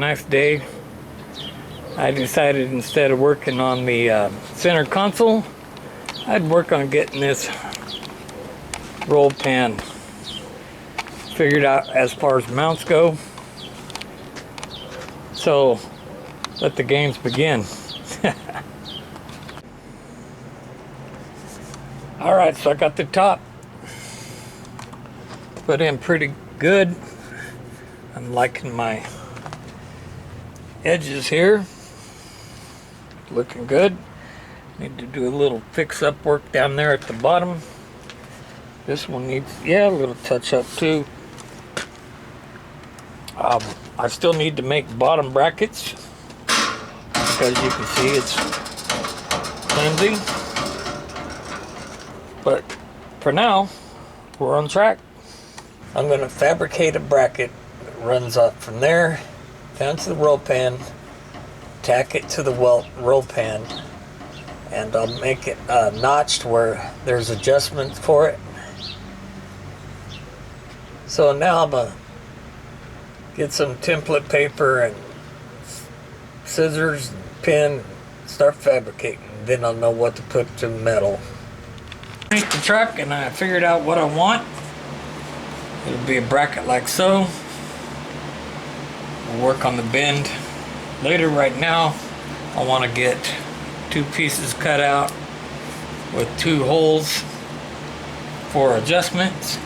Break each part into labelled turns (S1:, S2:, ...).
S1: nice day, I decided instead of working on the center console, I'd work on getting this roll pan figured out as far as mounts go. So let the games begin. Alright, so I got the top put in pretty good. I'm liking my edges here. Looking good. Need to do a little fix-up work down there at the bottom. This one needs, a little touch-up too. I still need to make bottom brackets because you can see it's flimsy. But for now, we're on track. I'm going to fabricate a bracket that runs up from there down to the roll pan, tack it to the roll pan, and I'll make it notched where there's adjustments for it. So now I'm going to get some template paper and scissors, pen, start fabricating. Then I'll know what to put to metal. Underneath the truck, and I figured out what I want. It'll be a bracket like so. We'll work on the bend later. Right now, I want to get 2 pieces cut out with 2 holes for adjustments.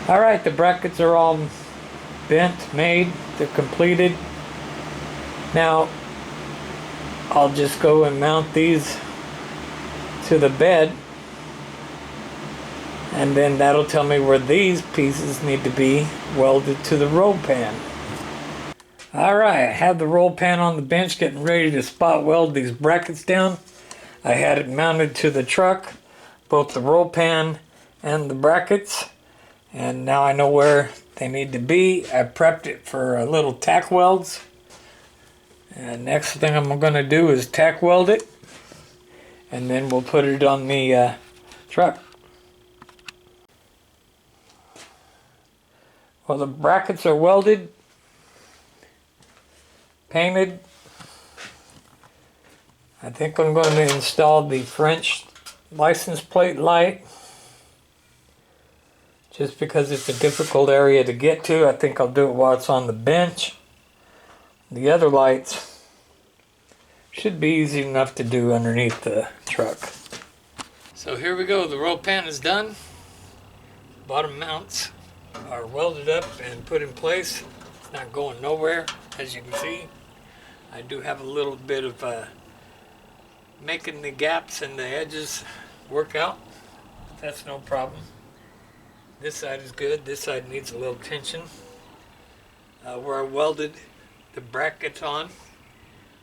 S1: Alright, the brackets are all bent, made, they're completed. Now, I'll just go and mount these to the bed, and then that'll tell me where these pieces need to be welded to the roll pan. Alright, I have the roll pan on the bench getting ready to spot weld these brackets down. I had it mounted to the truck, both the roll pan and the brackets. And now I know where they need to be. I prepped it for a little tack welds. And next thing I'm going to do is tack weld it. And then we'll put it on the truck. Well, the brackets are welded, painted. I think I'm going to install the French license plate light. Just because it's a difficult area to get to, I think I'll do it while it's on the bench. The other lights should be easy enough to do underneath the truck. So here we go, the roll pan is done. Bottom mounts are welded up and put in place. It's not going nowhere, as you can see. I do have a little bit of making the gaps and the edges work out. That's no problem. This side is good. This side needs a little tension. Where I welded the brackets on,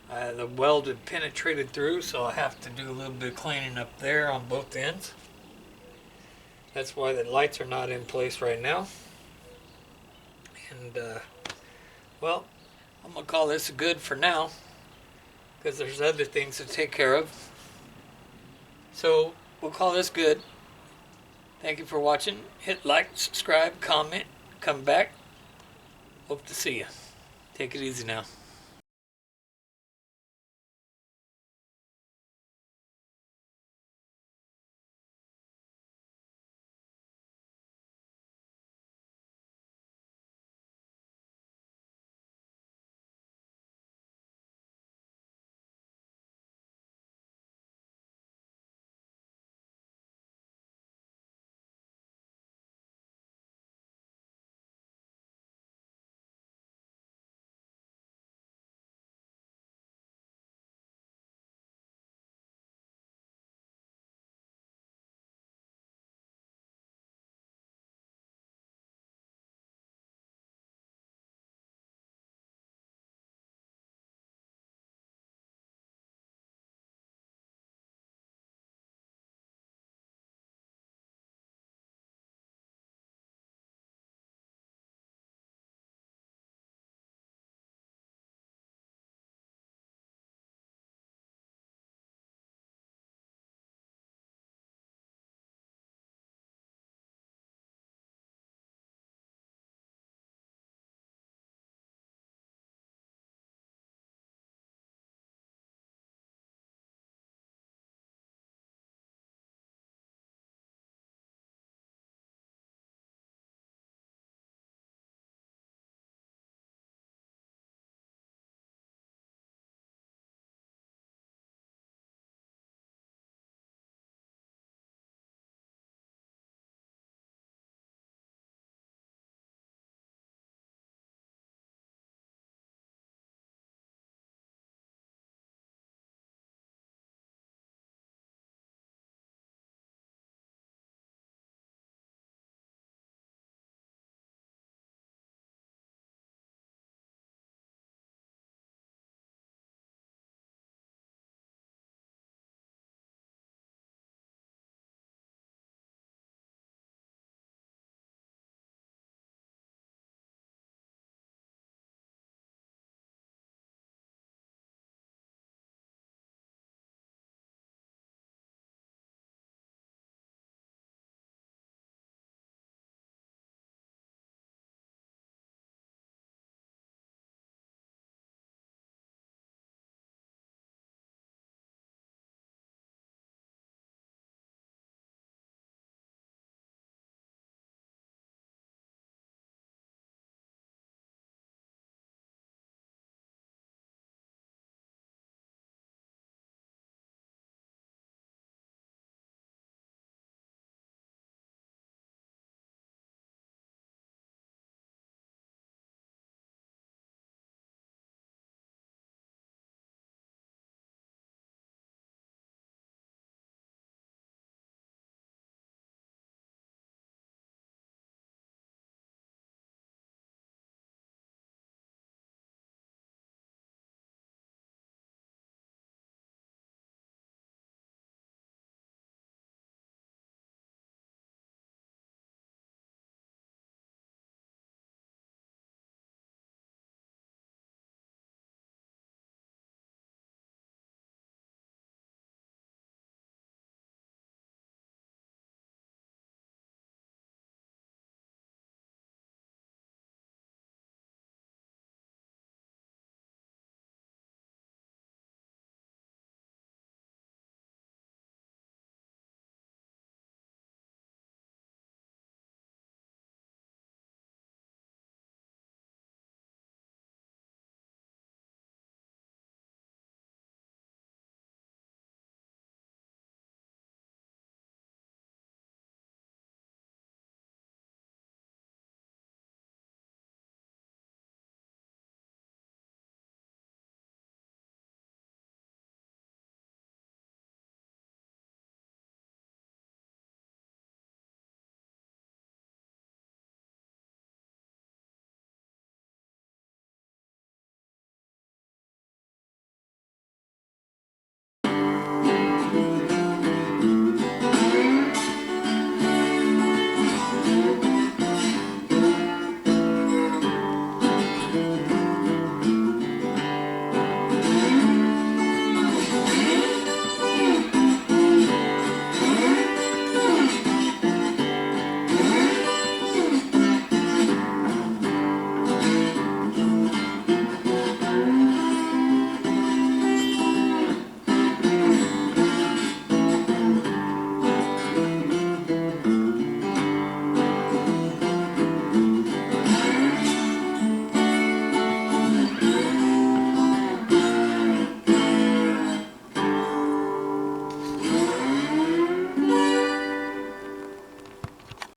S1: the weld had penetrated through, so I have to do a little bit of cleaning up there on both ends. That's why the lights are not in place right now. And, well, I'm going to call this good for now, because there's other things to take care of. So, we'll call this good. Thank you for watching. Hit like, subscribe, comment, come back. Hope to see you. Take it easy now.